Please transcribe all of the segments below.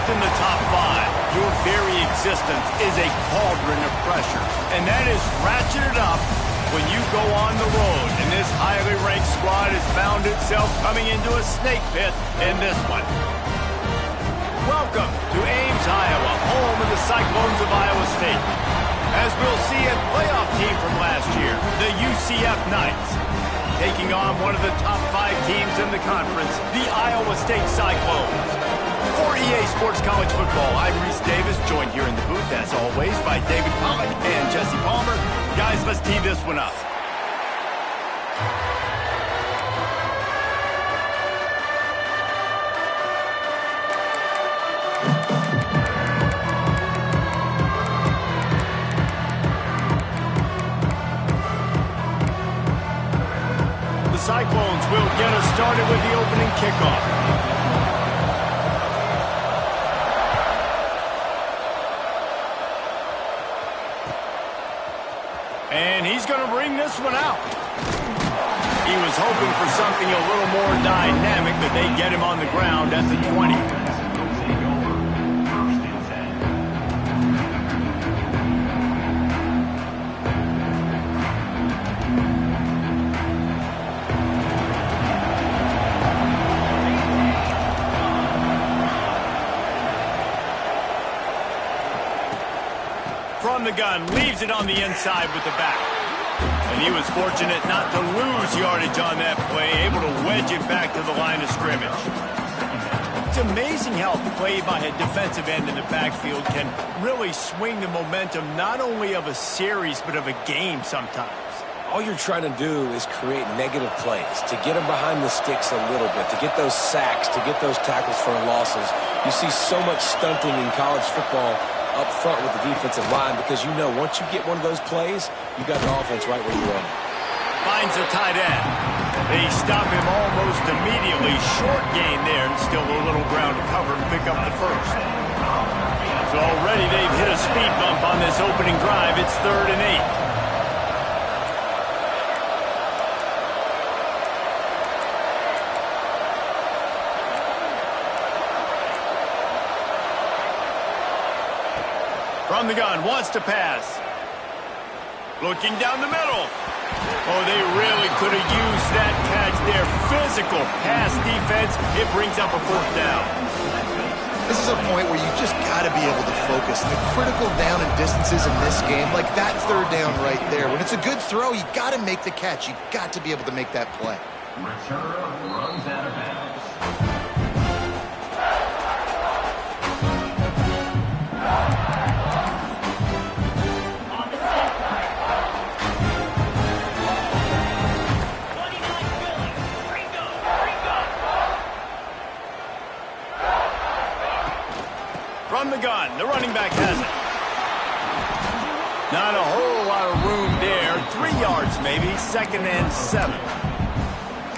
in the top 5, your very existence is a cauldron of pressure. And that is ratcheted up when you go on the road. And this highly ranked squad has found itself coming into a snake pit in this one. Welcome to Ames, Iowa, home of the Cyclones of Iowa State. As we'll see a playoff team from last year, the UCF Knights, taking on one of the top 5 teams in the conference, the Iowa State Cyclones. For EA Sports College Football, I'm Reese Davis, joined here in the booth, as always, by David Pollack and Jesse Palmer. Guys, let's tee this one up. The Cyclones will get us started with the opening kickoff. And he's going to bring this one out. He was hoping for something a little more dynamic, but they get him on the ground at the 20. From the gun, leaves it on the inside with the back. And he was fortunate not to lose yardage on that play, able to wedge it back to the line of scrimmage. It's amazing how a play by a defensive end in the backfield can really swing the momentum not only of a series, but of a game sometimes. All you're trying to do is create negative plays, to get them behind the sticks a little bit, to get those sacks, to get those tackles for losses. You see so much stunting in college football up front with the defensive line because you know once you get one of those plays, you got the offense right where you want it. Finds a tight end. They stop him almost immediately. Short gain there and still a little ground to cover and pick up the first. So already they've hit a speed bump on this opening drive. It's 3rd and 8. From the gun, wants to pass. Looking down the middle. Oh, they really could have used that catch there. Physical pass defense. It brings up a 4th down. This is a point where you just got to be able to focus. The critical down and distances in this game, like that 3rd down right there. When it's a good throw, you got to make the catch. You got to be able to make that play. Returner runs out of bounds. From the gun, the running back has it. Not a whole lot of room there. 3 yards maybe, 2nd and 7.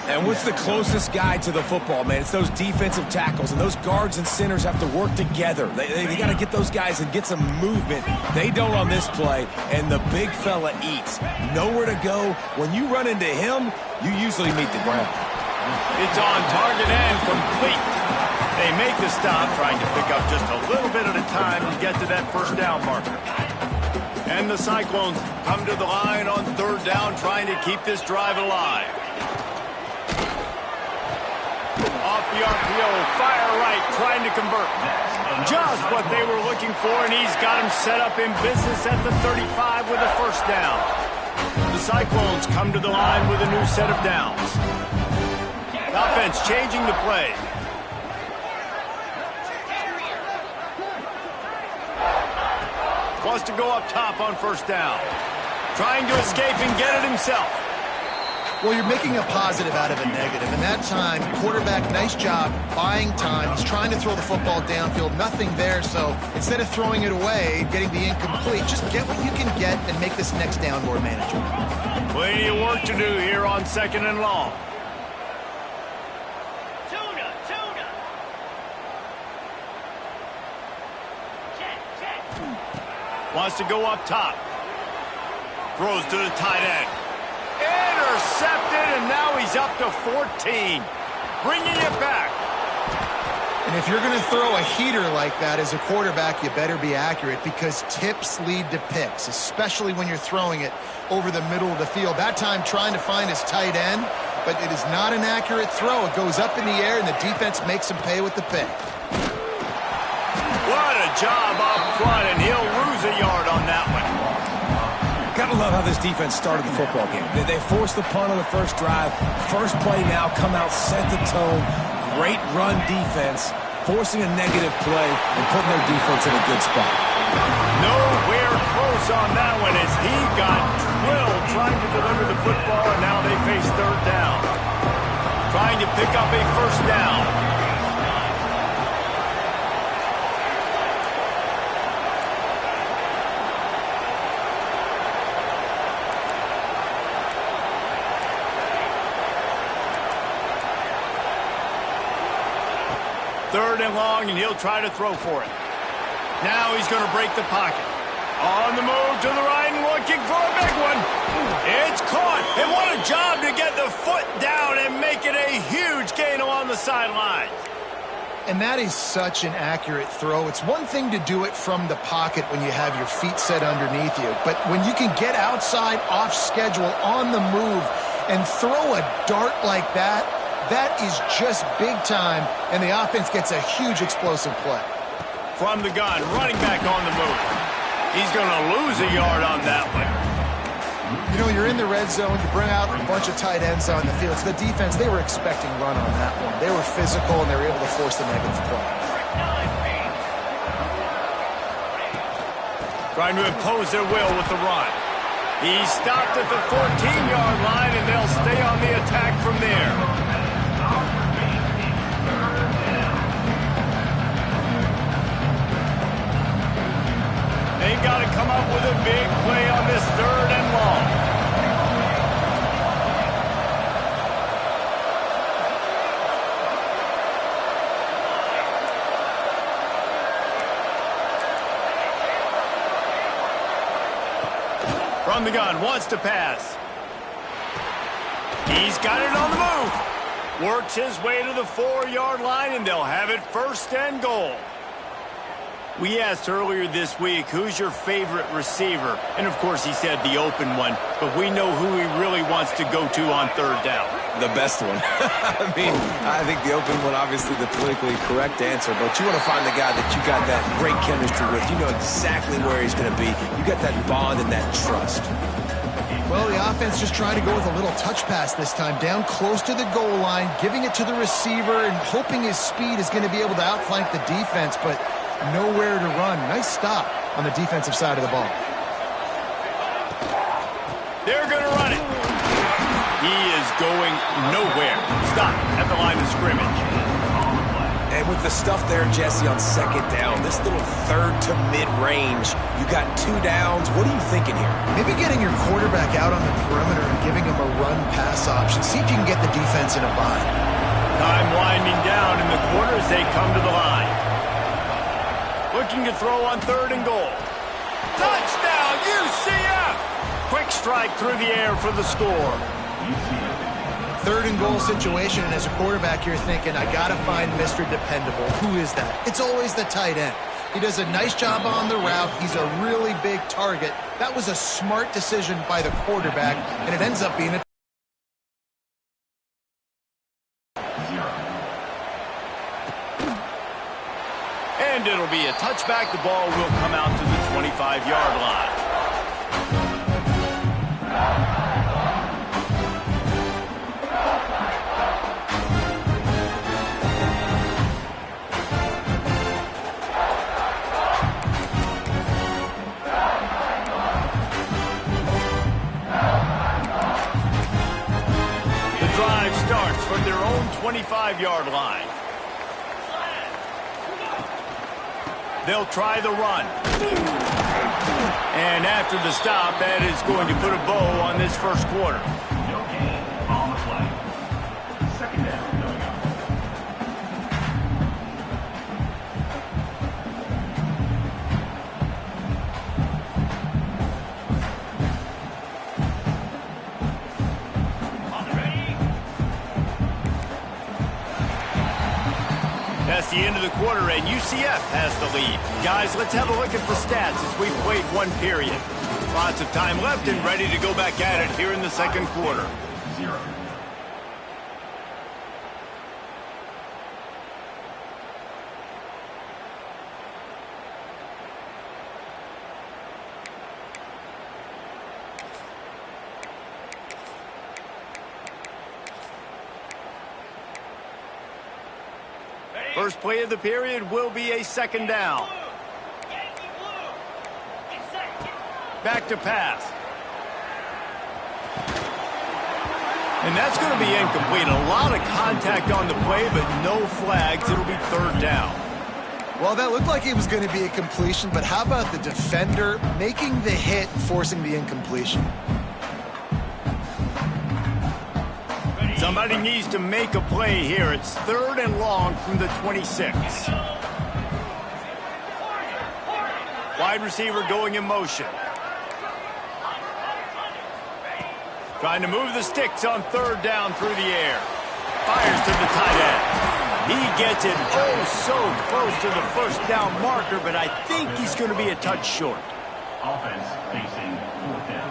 And what's the closest guy to the football, man? It's those defensive tackles, and those guards and centers have to work together. They got to get those guys and get some movement. They don't on this play, and the big fella eats. Nowhere to go. When you run into him, you usually meet the ground. It's on target and complete. They make the stop, trying to pick up just a little bit at a time to get to that 1st down marker. And the Cyclones come to the line on 3rd down, trying to keep this drive alive. Off the RPO, fire right, trying to convert. Just what they were looking for, and he's got him set up in business at the 35 with a 1st down. The Cyclones come to the line with a new set of downs. The offense changing the play. Wants to go up top on 1st down. Trying to escape and get it himself. Well, you're making a positive out of a negative. And that time, quarterback, nice job, buying time. He's trying to throw the football downfield. Nothing there, so instead of throwing it away, getting the incomplete, just get what you can get and make this next down more manageable. Plenty of work to do here on 2nd and long. Wants to go up top. Throws to the tight end. Intercepted, and now he's up to 14. Bringing it back. And if you're going to throw a heater like that as a quarterback, you better be accurate because tips lead to picks, especially when you're throwing it over the middle of the field. That time trying to find his tight end, but it is not an accurate throw. It goes up in the air, and the defense makes him pay with the pick. What a job up front, and he'll lose a yard on that one. Gotta love how this defense started the football game. They forced the punt on the first drive. First play now, come out, set the tone. Great run defense, forcing a negative play and putting their defense in a good spot. Nowhere close on that one as he got drilled trying to deliver the football, and now they face third down. Trying to pick up a first down. Third and long, and he'll try to throw for it. Now he's going to break the pocket. On the move to the right and looking for a big one. It's caught. And what a job to get the foot down and make it a huge gain along the sideline. And that is such an accurate throw. It's one thing to do it from the pocket when you have your feet set underneath you. But when you can get outside, off schedule, on the move, and throw a dart like that, that is just big time, and the offense gets a huge explosive play. From the gun, running back on the move. He's going to lose a yard on that one. You know, you're in the red zone, you bring out a bunch of tight ends on the field. So the defense, they were expecting run on that one. They were physical, and they were able to force the negative play. Trying to impose their will with the run. He stopped at the 14-yard line, and they'll stay on the attack from there. They've got to come up with a big play on this third and long. From the gun, wants to pass. He's got it on the move. Works his way to the 4-yard line, and they'll have it first and goal. We asked earlier this week, who's your favorite receiver? And, of course, he said the open one, but we know who he really wants to go to on third down. The best one. I think the open one, obviously the politically correct answer, but you want to find the guy that you got that great chemistry with. You know exactly where he's going to be. You got that bond and that trust. Well, the offense just trying to go with a little touch pass this time, down close to the goal line, giving it to the receiver and hoping his speed is going to be able to outflank the defense, but nowhere to run. Nice stop on the defensive side of the ball. They're going to run it. He is going nowhere. Stop at the line of scrimmage. And with the stuff there, Jesse, on second down, this little third to mid-range, you got 2 downs. What are you thinking here? Maybe getting your quarterback out on the perimeter and giving him a run-pass option. See if you can get the defense in a bind. Time winding down in the quarter as they come to the line. Looking to throw on third and goal. Touchdown, UCF! Quick strike through the air for the score. Third and goal situation, and as a quarterback, you're thinking, I got to find Mr. Dependable. Who is that? It's always the tight end. He does a nice job on the route. He's a really big target. That was a smart decision by the quarterback, and it ends up being a and it'll be a touchback. The ball will come out to the 25-yard line. The drive starts from their own 25-yard line. They'll try the run. And after the stop, that is going to put a bow on this first quarter. No gain on the play. Second down. the end of the quarter, and UCF has the lead. Guys, let's have a look at the stats as we've played one period. Lots of time left and ready to go back at it here in the second quarter. 0. First play of the period will be a second down. Back to pass. And that's going to be incomplete. A lot of contact on the play, but no flags. It'll be third down. Well, that looked like it was going to be a completion, but how about the defender making the hit and forcing the incompletion? Somebody needs to make a play here. It's third and long from the 26. Wide receiver going in motion. Trying to move the sticks on third down through the air. Fires to the tight end. He gets it so close to the first down marker, but I think he's going to be a touch short. Offense facing 4th down.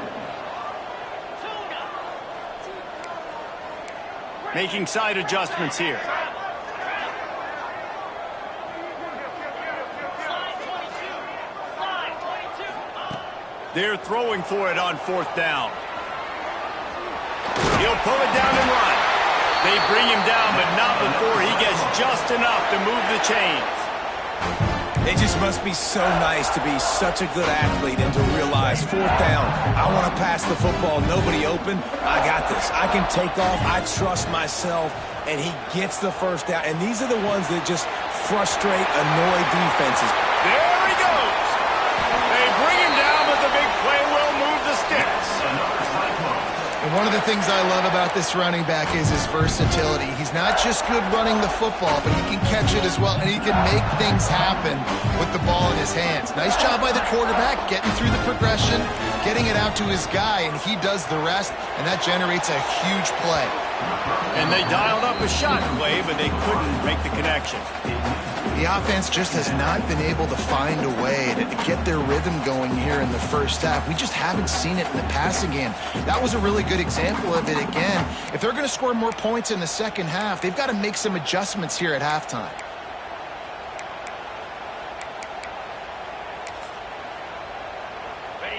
Making side adjustments here. They're throwing for it on 4th down. He'll pull it down and run. They bring him down, but not before he gets just enough to move the chains. It just must be so nice to be such a good athlete and to realize 4th down, I want to pass the football, nobody open, I got this. I can take off, I trust myself, and he gets the first down. And these are the ones that just frustrate, annoy defenses. There he goes. They bring him down, but the big play will move the sticks. And one of the things I love about this running back is his versatility. He's not just good running the football, but he can catch it as well, and he can make things happen with the ball in his hands. Nice job by the quarterback, getting through the progression, getting it out to his guy, and he does the rest, and that generates a huge play. And they dialed up a shot play, but they couldn't make the connection. The offense just has not been able to find a way to get their rhythm going here in the first half. We just haven't seen it in the passing game. That was a really good example of it again. If they're going to score more points in the second half, they've got to make some adjustments here at halftime.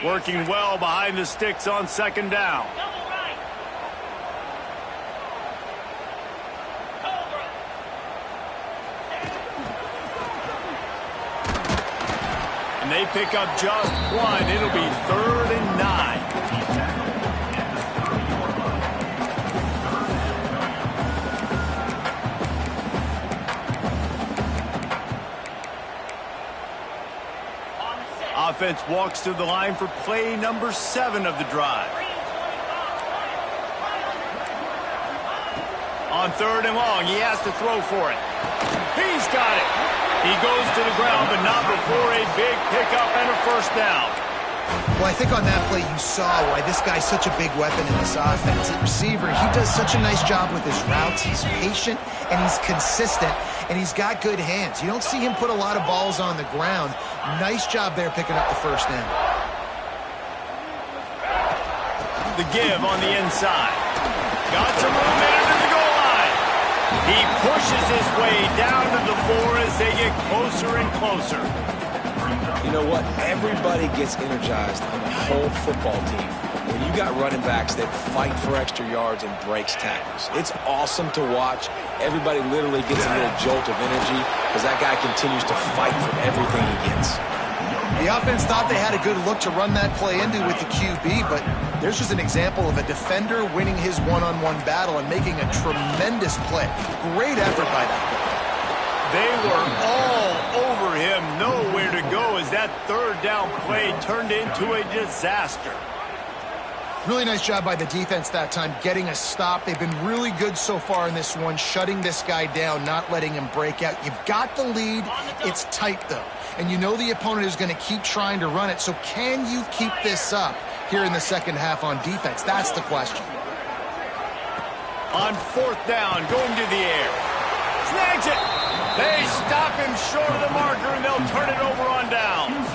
Working well behind the sticks on second down. And they pick up just one. It'll be 3rd and 9. Offense walks to the line for play number 7 of the drive. On 3rd and long, he has to throw for it. He's got it. He goes to the ground, but not before a big pickup and a first down. Well, I think on that play you saw why this guy's such a big weapon in this offense. At receiver, he does such a nice job with his routes. He's patient, and he's consistent, and he's got good hands. You don't see him put a lot of balls on the ground. Nice job there picking up the first down. The give on the inside. Got some room into the goal line. He pushes his way down to the 4 as they get closer and closer. You know what? Everybody gets energized on the whole football team when you got running backs that fight for extra yards and breaks tackles. It's awesome to watch. Everybody literally gets a little jolt of energy because that guy continues to fight for everything he gets. The offense thought they had a good look to run that play into with the QB, but there's just an example of a defender winning his one-on-one battle and making a tremendous play. Great effort by that guy. They were all over him, nowhere to go as that 3rd down play turned into a disaster. Really nice job by the defense that time, getting a stop. They've been really good so far in this one, shutting this guy down, not letting him break out. You've got the lead. It's tight, though. And you know the opponent is going to keep trying to run it. So can you keep this up here in the second half on defense? That's the question. On 4th down, going to the air. Snags it. They stop him short of the marker, and they'll turn it over on downs.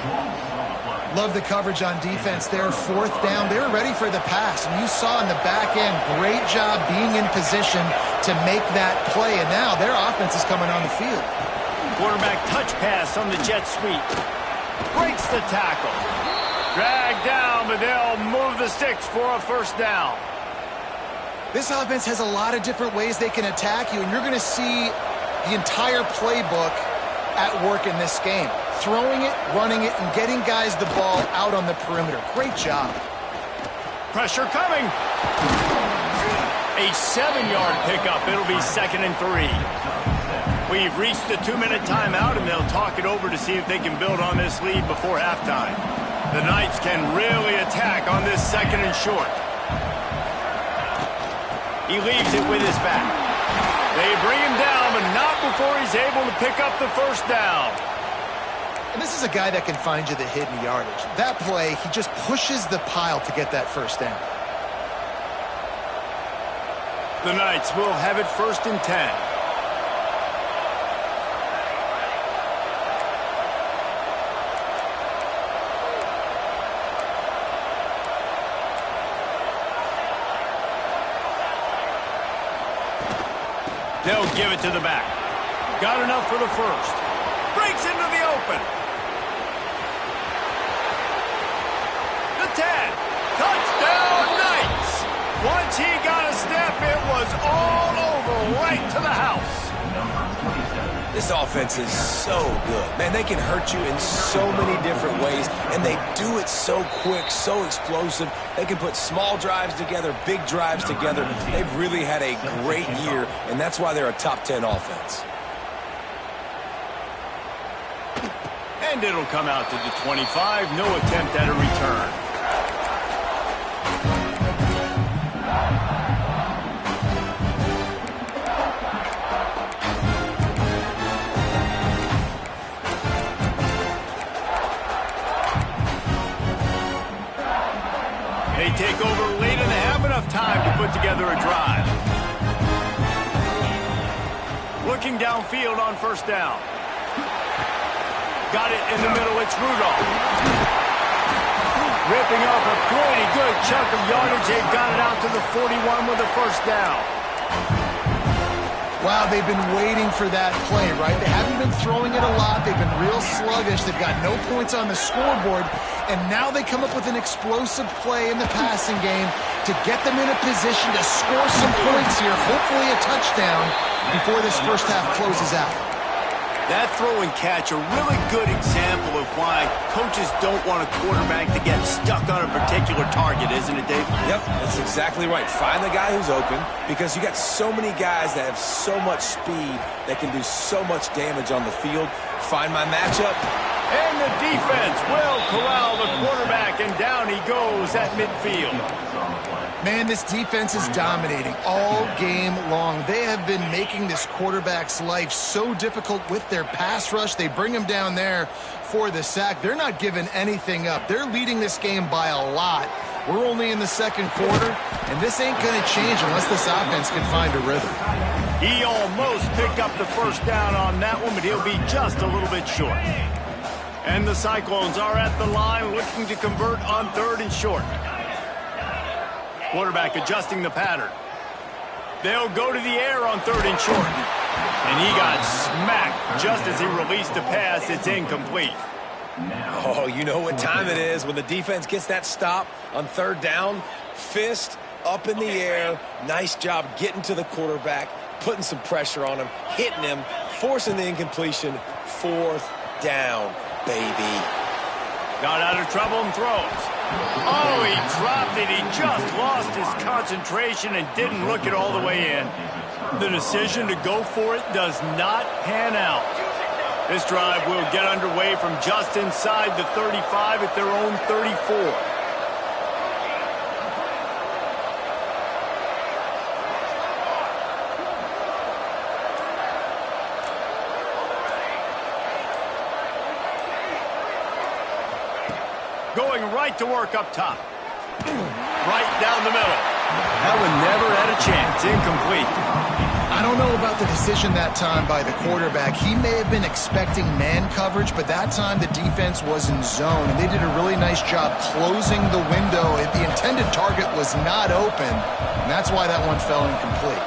Love the coverage on defense there. 4th down. They were ready for the pass. And you saw in the back end, great job being in position to make that play. And now their offense is coming on the field. Quarterback touch pass on the jet sweep. Breaks the tackle. Dragged down, but they'll move the sticks for a 1st down. This offense has a lot of different ways they can attack you, and you're going to see the entire playbook at work in this game. Throwing it, running it, and getting guys the ball out on the perimeter. Great job. Pressure coming. A 7-yard pickup. It'll be 2nd and 3. We've reached the 2-minute timeout, and they'll talk it over to see if they can build on this lead before halftime. The Knights can really attack on this 2nd and short. He leaves it with his back. They bring him down, but not before he's able to pick up the 1st down. And this is a guy that can find you the hidden yardage. That play, he just pushes the pile to get that 1st down. The Knights will have it 1st and 10. They'll give it to the back. Got enough for the 1st. Breaks into the open. The 10. Touchdown, Knights. Once he got a step, it was all over, right to the house. This offense is so good. Man, they can hurt you in so many different ways, and they do it so quick, so explosive. They can put small drives together, big drives together. They've really had a great year, and that's why they're a top 10 offense. And it'll come out to the 25. No attempt at a return. They take over late and have enough time to put together a drive. Looking downfield on 1st down. Got it in the middle, it's Rudolph. Ripping off a pretty good chunk of yardage. They've got it out to the 41 with a 1st down. Wow, they've been waiting for that play, right? They haven't been throwing it a lot. They've been real sluggish. They've got no points on the scoreboard. And now they come up with an explosive play in the passing game to get them in a position to score some points here, hopefully a touchdown, before this 1st half closes out. That throw and catch, a really good example of why coaches don't want a quarterback to get stuck on a particular target, isn't it, Dave? Yep, that's exactly right. Find the guy who's open, because you got so many guys that have so much speed that can do so much damage on the field. Find my matchup. And the defense will corral the quarterback, and down he goes at midfield. Man, this defense is dominating all game long. They have been making this quarterback's life so difficult with their pass rush. They bring him down there for the sack. They're not giving anything up. They're leading this game by a lot. We're only in the 2nd quarter, and this ain't going to change unless this offense can find a rhythm. He almost picked up the 1st down on that one, but he'll be just a little bit short. And the Cyclones are at the line looking to convert on 3rd and short. Quarterback adjusting the pattern. They'll go to the air on 3rd and short. And he got smacked just as he released the pass. It's incomplete. Oh, you know what time it is when the defense gets that stop on 3rd down. Fist up in the air. Nice job getting to the quarterback, putting some pressure on him, hitting him, forcing the incompletion. 4th down, baby. Got out of trouble and throws. Oh, he dropped it. He just lost his concentration and didn't look it all the way in. The decision to go for it does not pan out. This drive will get underway from just inside the 35 at their own 34. Going right to work up top. Right down the middle. That one never had a chance. Incomplete. I don't know about the decision that time by the quarterback. He may have been expecting man coverage, but that time the defense was in zone, and they did a really nice job closing the window. The intended target was not open, and that's why that one fell incomplete.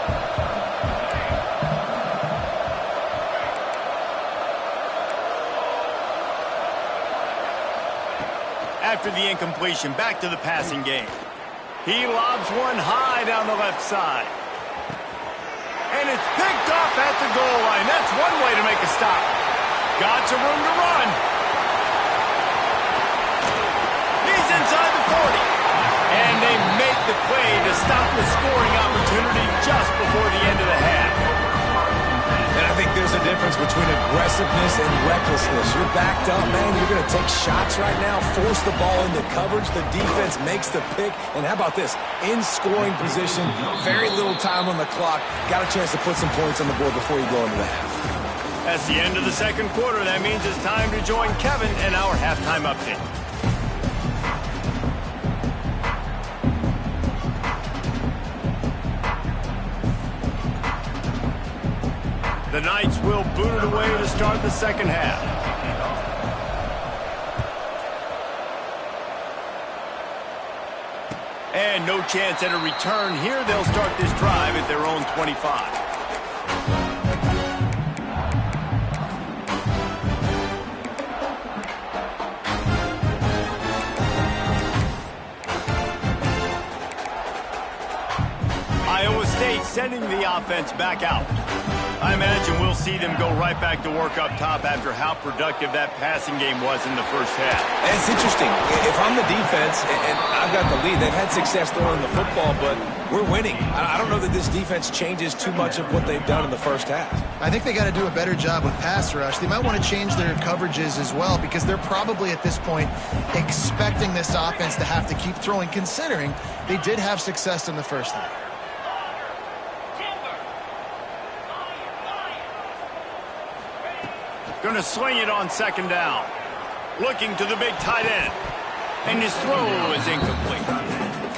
After the incompletion, back to the passing game. He lobs one high down the left side. And it's picked off at the goal line. That's one way to make a stop. Got some room to run. He's inside the 40. And they make the play to stop the scoring opportunity just before the end of the half. And I think there's a difference between aggressiveness and recklessness. You're backed up, man. You're going to take shots right now, force the ball into coverage. The defense makes the pick. And how about this? In scoring position, very little time on the clock. Got a chance to put some points on the board before you go into the half. That's the end of the second quarter. That means it's time to join Kevin in our halftime update. The Knights will boot it away to start the second half. And no chance at a return here. They'll start this drive at their own 25. Iowa State sending the offense back out. I imagine we'll see them go right back to work up top after how productive that passing game was in the first half. And it's interesting. If I'm the defense and I've got the lead, they've had success throwing the football, but we're winning. I don't know that this defense changes too much of what they've done in the first half. I think they got to do a better job with pass rush. They might want to change their coverages as well, because they're probably at this point expecting this offense to have to keep throwing, considering they did have success in the first half. Going to swing it on second down. Looking to the big tight end. And his throw is incomplete.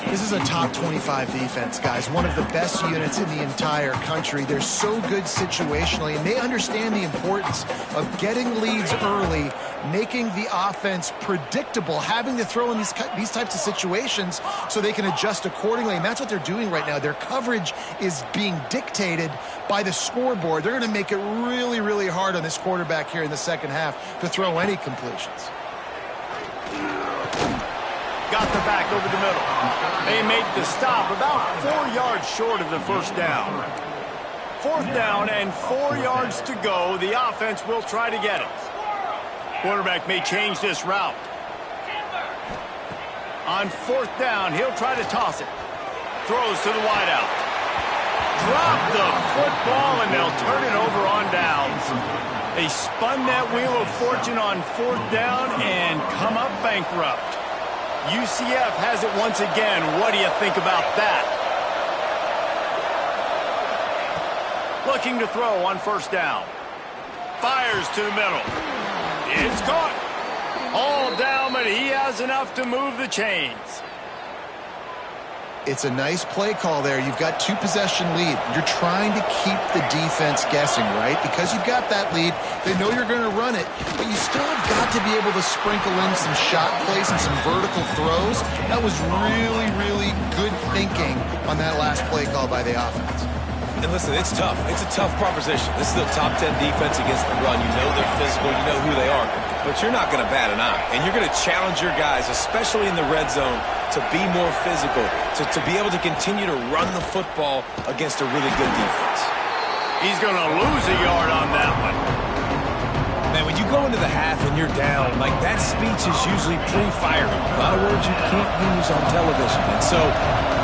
This is a top 25 defense, guys. One of the best units in the entire country. They're so good situationally, and they understand the importance of getting leads early, making the offense predictable, having to throw in these types of situations so they can adjust accordingly. And that's what they're doing right now. Their coverage is being dictated by the scoreboard. They're going to make it really, really hard on this quarterback here in the second half to throw any completions. Got the back over the middle. They make the stop about 4 yards short of the first down. Fourth down and 4 yards to go. The offense will try to get it. Quarterback may change this route. On fourth down, he'll try to toss it. Throws to the wideout. Drop the football, and they'll turn it over on downs. They spun that wheel of fortune on fourth down and come up bankrupt. UCF has it once again. What do you think about that? Looking to throw on first down. Fires to the middle. It's caught. All down, but he has enough to move the chains. It's a nice play call there. You've got 2-possession lead. You're trying to keep the defense guessing, right? Because you've got that lead, they know you're going to run it, but you still have got to be able to sprinkle in some shot plays and some vertical throws. That was really, really good thinking on that last play call by the offense. And listen, it's tough. It's a tough proposition. This is a top 10 defense against the run. You know they're physical. You know who they are. But you're not going to bat an eye. And you're going to challenge your guys, especially in the red zone, to be more physical, to be able to continue to run the football against a really good defense. He's going to lose a yard on that one. Man, when you go into the half and you're down, like that speech is usually pre-firing. A lot of words you can't use on television. And so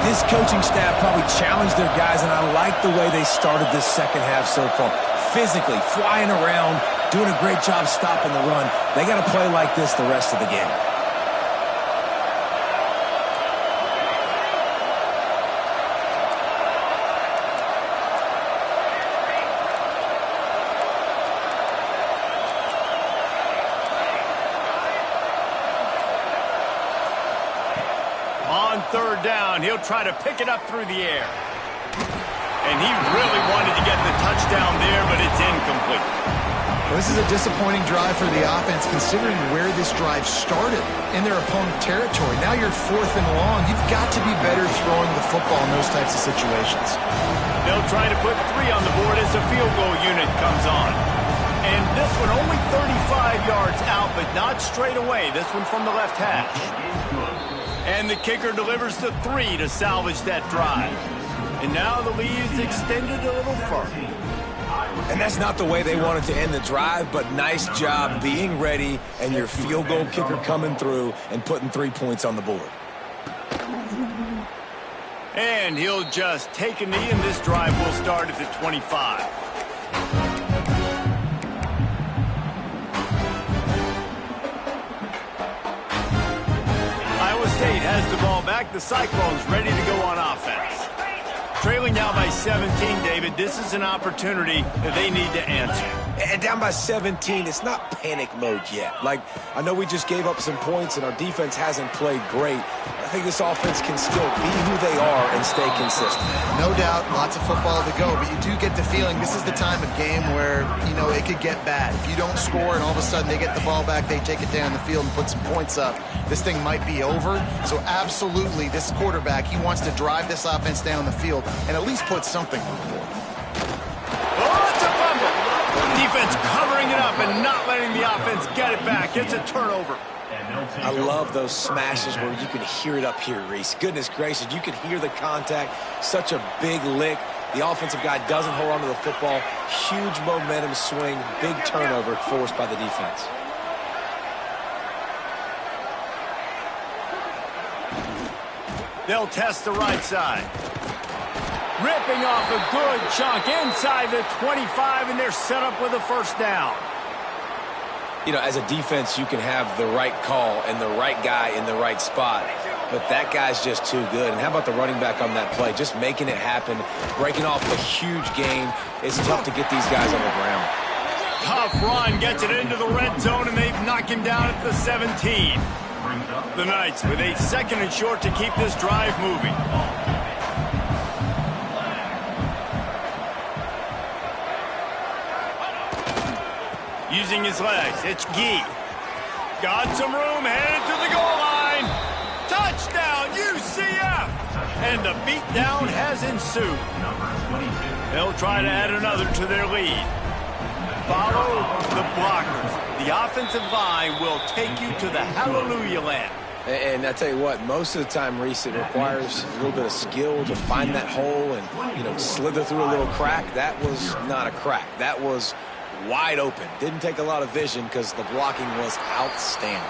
this coaching staff probably challenged their guys, and I like the way they started this second half so far. Physically, flying around, doing a great job stopping the run. They got to play like this the rest of the game. On third down, he'll try to pick it up through the air. And he really wanted to get the touchdown there, but it's incomplete. Well, this is a disappointing drive for the offense, considering where this drive started in their opponent territory. Now you're 4th and long. You've got to be better throwing the football in those types of situations. They'll try to put 3 on the board as the field goal unit comes on. And this one only 35 yards out, but not straight away. This one from the left hash. And the kicker delivers the 3 to salvage that drive. And now the lead is extended a little further. And that's not the way they wanted to end the drive, but nice job being ready and your field goal kicker coming through and putting 3 points on the board. And he'll just take a knee, and this drive will start at the 25. Iowa State has the ball back. The Cyclones ready to go on offense. Trailing now by 17, David. This is an opportunity that they need to answer. And down by 17, it's not panic mode yet. Like, I know we just gave up some points and our defense hasn't played great. I think this offense can still be who they are and stay consistent. No doubt, lots of football to go, but you do get the feeling this is the time of game where, you know, it could get bad. If you don't score and all of a sudden they get the ball back, they take it down the field and put some points up, this thing might be over. So absolutely, this quarterback, he wants to drive this offense down the field and at least put something on the board. Oh, it's a fumble. Defense covering it up and not letting the offense get it back. It's a turnover. I love those smashes where you can hear it up here, Reese. Goodness gracious, you can hear the contact. Such a big lick. The offensive guy doesn't hold on to the football. Huge momentum swing. Big turnover forced by the defense. They'll test the right side. Ripping off a good chunk inside the 25, and they're set up with a first down. You know, as a defense, you can have the right call and the right guy in the right spot, but that guy's just too good. And how about the running back on that play? Just making it happen, breaking off a huge gain. It's tough to get these guys on the ground. Tough run, gets it into the red zone, and they've knocked him down at the 17. The Knights with a 2nd and short to keep this drive moving. Using his legs, it's Gee. Got some room, headed to the goal line. Touchdown, UCF! And the beatdown has ensued. They'll try to add another to their lead. Follow the blockers. The offensive line will take you to the hallelujah land. And I tell you what, most of the time, Reese, it requires a little bit of skill to find that hole and, you know, slither through a little crack. That was not a crack. That was wide open. Didn't take a lot of vision because the blocking was outstanding.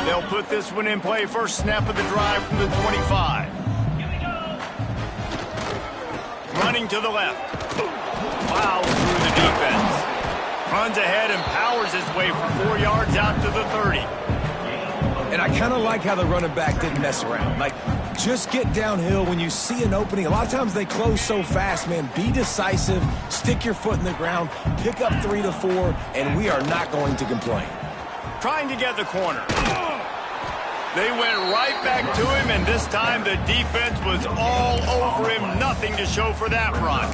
They'll put this one in play. First snap of the drive from the 25. Running to the left. Plows through the defense. Runs ahead and powers his way for 4 yards out to the 30. And I kind of like how the running back didn't mess around. Like, just get downhill when you see an opening. A lot of times they close so fast, man. Be decisive, stick your foot in the ground, pick up 3 to 4, and we are not going to complain. Trying to get the corner. They went right back to him, and this time the defense was all over him. Nothing to show for that run.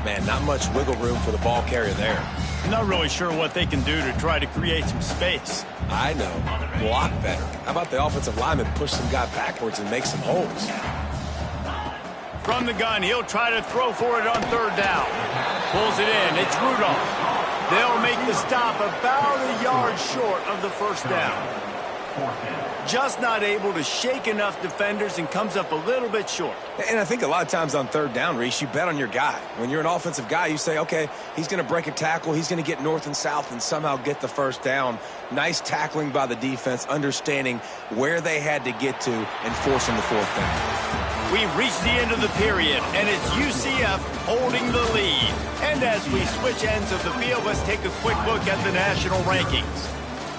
Man, not much wiggle room for the ball carrier there. Not really sure what they can do to try to create some space. I know. Block better. How about the offensive lineman push some guy backwards and make some holes? From the gun, he'll try to throw for it on 3rd down. Pulls it in. It's Rudolph. They'll make the stop about a yard short of the first down. Just not able to shake enough defenders and comes up a little bit short. And I think a lot of times on 3rd down, Reese, you bet on your guy. When you're an offensive guy, you say, okay, he's going to break a tackle, he's going to get north and south and somehow get the first down. Nice tackling by the defense, understanding where they had to get to and forcing the 4th down. We've reached the end of the period, and it's UCF holding the lead. And as we switch ends of the field, let's take a quick look at the national rankings.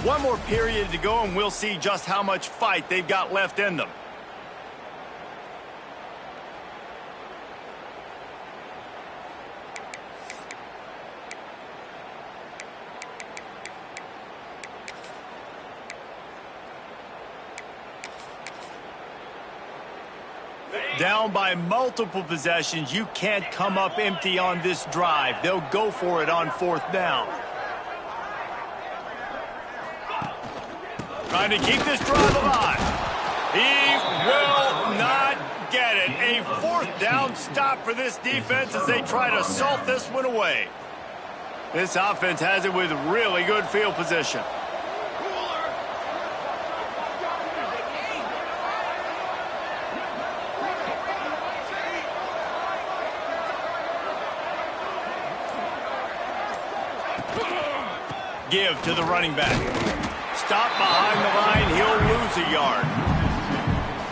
One more period to go, and we'll see just how much fight they've got left in them. Down by multiple possessions, you can't come up empty on this drive. They'll go for it on 4th down. Trying to keep this drive alive. He will not get it. A 4th down stop for this defense as they try to salt this one away. This offense has it with really good field position. Give to the running back. Stop behind the line. He'll lose a yard.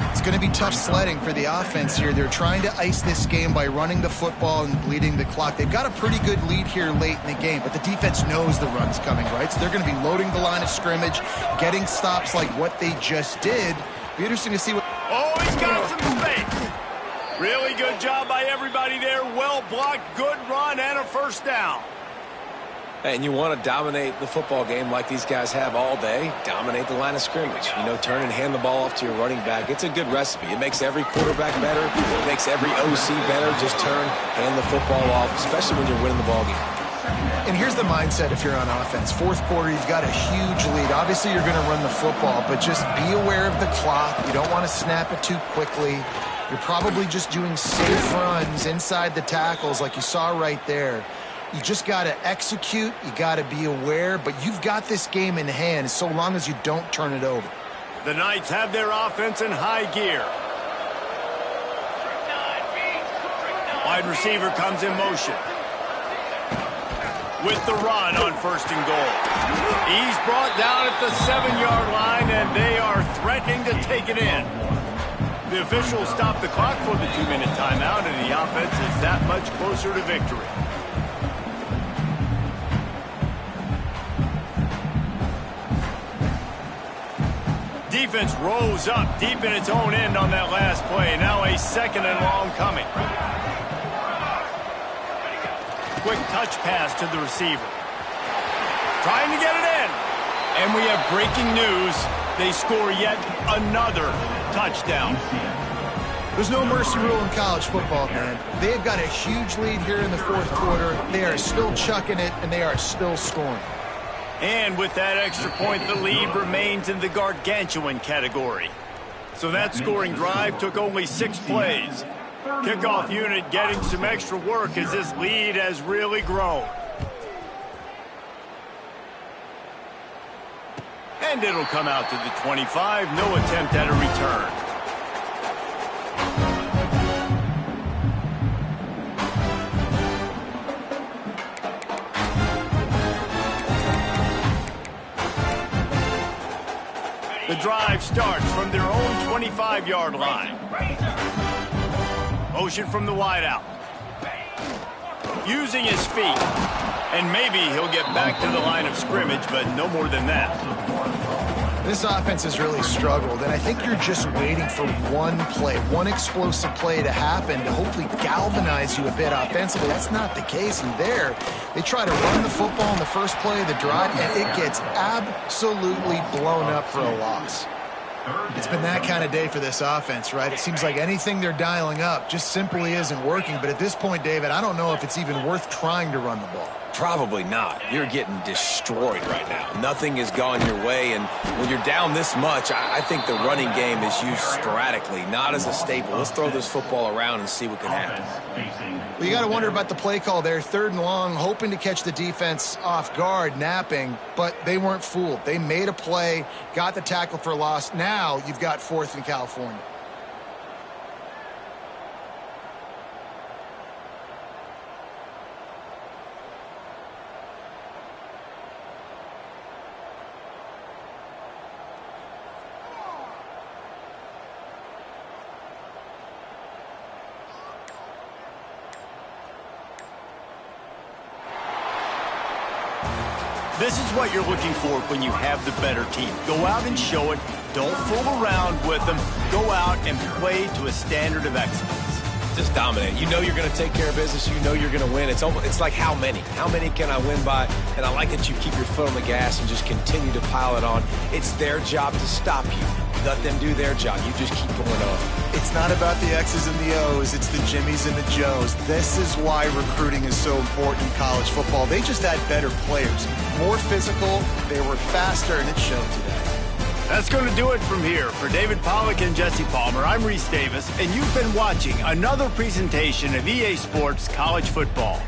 It's going to be tough sledding for the offense here. They're trying to ice this game by running the football and bleeding the clock. They've got a pretty good lead here late in the game, but the defense knows the run's coming, right? So they're going to be loading the line of scrimmage, getting stops like what they just did. Be interesting to see what... Oh, he's got some space. Really good job by everybody there. Well blocked, good run, and a 1st down. And you want to dominate the football game like these guys have all day. Dominate the line of scrimmage. You know, turn and hand the ball off to your running back. It's a good recipe. It makes every quarterback better. It makes every OC better. Just turn, hand the football off, especially when you're winning the ball game. And here's the mindset if you're on offense. 4th quarter, you've got a huge lead. Obviously, you're going to run the football, but just be aware of the clock. You don't want to snap it too quickly. You're probably just doing safe runs inside the tackles like you saw right there. You just got to execute. You got to be aware, but you've got this game in hand so long as you don't turn it over. The Knights have their offense in high gear. Wide receiver comes in motion. With the run on 1st and goal. He's brought down at the 7-yard line, and they are threatening to take it in. The officials stop the clock for the 2-minute timeout, and the offense is that much closer to victory. Defense rose up deep in its own end on that last play. Now a 2nd and long coming. Quick touch pass to the receiver. Trying to get it in. And we have breaking news. They score yet another touchdown. There's no mercy rule in college football, man. They've got a huge lead here in the 4th quarter. They are still chucking it, and they are still scoring. And with that extra point, the lead remains in the gargantuan category. So that scoring drive took only 6 plays. Kickoff unit getting some extra work as this lead has really grown. And it'll come out to the 25. No attempt at a return. The drive starts from their own 25-yard line. Motion from the wideout. Using his feet. And maybe he'll get back to the line of scrimmage, but no more than that. This offense has really struggled, and I think you're just waiting for one play, one explosive play to happen to hopefully galvanize you a bit offensively. That's not the case, and there they try to run the football in the first play of the drive, and it gets absolutely blown up for a loss. It's been that kind of day for this offense, right? It seems like anything they're dialing up just simply isn't working, but at this point, David, I don't know if it's even worth trying to run the ball. Probably not. You're getting destroyed right now. Nothing has gone your way, and when you're down this much, I think the running game is used sporadically, not as a staple. Let's throw this football around and see what can happen. Well, you got to wonder about the play call there. 3rd and long, hoping to catch the defense off guard, napping, but they weren't fooled. They made a play, got the tackle for loss. Now you've got 4th in California. This is what you're looking for when you have the better team. Go out and show it. Don't fool around with them. Go out and play to a standard of excellence. just dominate. You know you're going to take care of business. You know you're going to win. It's like how many? How many can I win by? And I like that you keep your foot on the gas and just continue to pile it on. It's their job to stop you. Let them do their job. You just keep going on. It's not about the X's and the O's. It's the Jimmies and the Joes. This is why recruiting is so important in college football. They just had better players, more physical, they were faster, and it showed today. That's going to do it from here. For David Pollack and Jesse Palmer, I'm Reese Davis, and you've been watching another presentation of EA Sports College Football.